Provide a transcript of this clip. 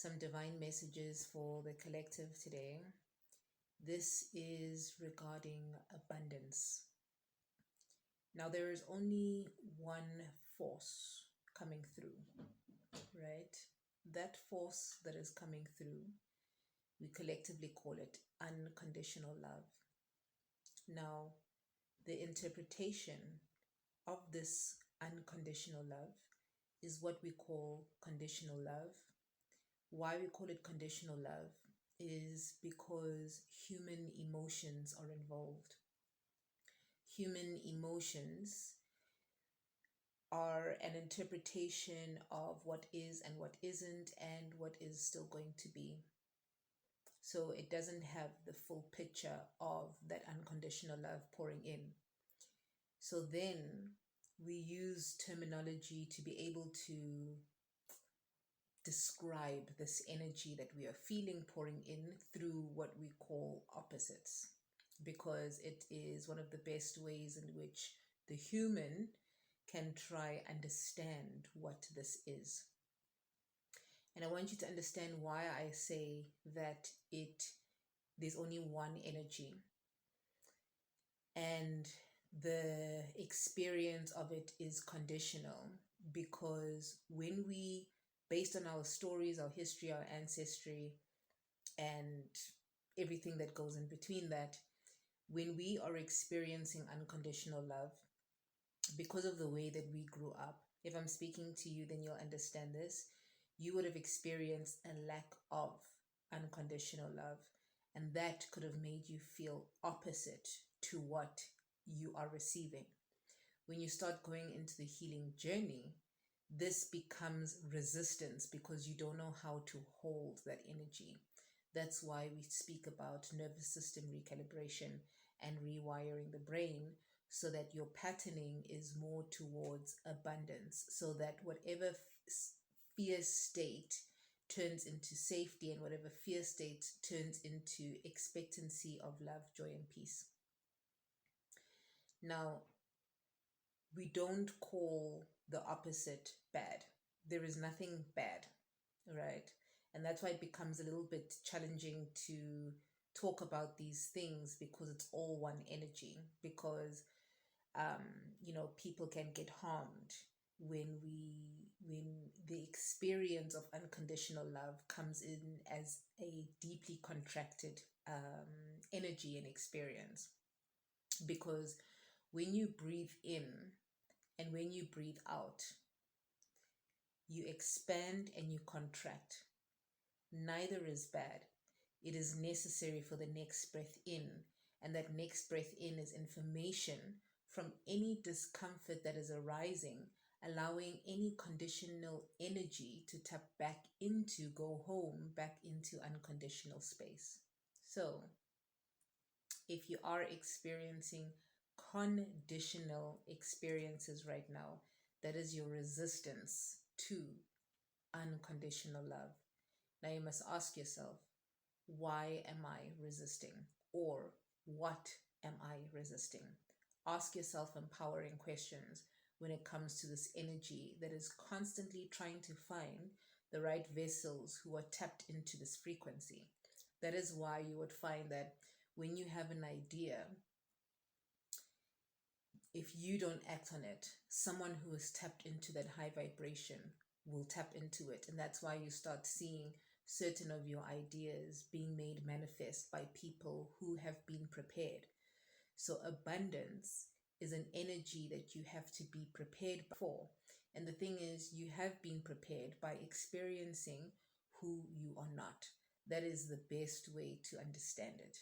some divine messages for the collective today. This is regarding abundance. Now, there is only one force coming through, right? That force that is coming through, we collectively call it unconditional love. Now, the interpretation of this unconditional love is what we call conditional love. Why we call it conditional love is because human emotions are involved. Human emotions are an interpretation of what is and what isn't and what is still going to be. So it doesn't have the full picture of that unconditional love pouring in. So then we use terminology to be able to describe this energy that we are feeling pouring in through what we call opposites, because it is one of the best ways in which the human can try understand what this is. And I want you to understand why I say that there's only one energy, and the experience of it is conditional, because when we, based on our stories, our history, our ancestry, and everything that goes in between that, when we are experiencing unconditional love, because of the way that we grew up, if I'm speaking to you, then you'll understand this. You would have experienced a lack of unconditional love, and that could have made you feel opposite to what you are receiving. When you start going into the healing journey, this becomes resistance because you don't know how to hold that energy. That's why we speak about nervous system recalibration and rewiring the brain, so that your patterning is more towards abundance, so that whatever fear state turns into safety, and whatever fear state turns into expectancy of love, joy, and peace. Now, we don't call the opposite bad. There is nothing bad, right? And that's why it becomes a little bit challenging to talk about these things, because it's all one energy. Because um, people can get harmed when the experience of unconditional love comes in as a deeply contracted energy and experience. Because when you breathe in and when you breathe out, you expand and you contract. Neither is bad. It is necessary for the next breath in, and that next breath in is information from any discomfort that is arising, allowing any conditional energy to tap back into, go home, back into unconditional space. So, if you are experiencing conditional experiences right now, that is your resistance to unconditional love. Now you must ask yourself, why am I resisting? Or what am I resisting? Ask yourself empowering questions when it comes to this energy that is constantly trying to find the right vessels who are tapped into this frequency. That is why you would find that when you have an idea, if you don't act on it, someone who is tapped into that high vibration will tap into it. And that's why you start seeing certain of your ideas being made manifest by people who have been prepared. So abundance is an energy that you have to be prepared for. And the thing is, you have been prepared by experiencing who you are not. That is the best way to understand it.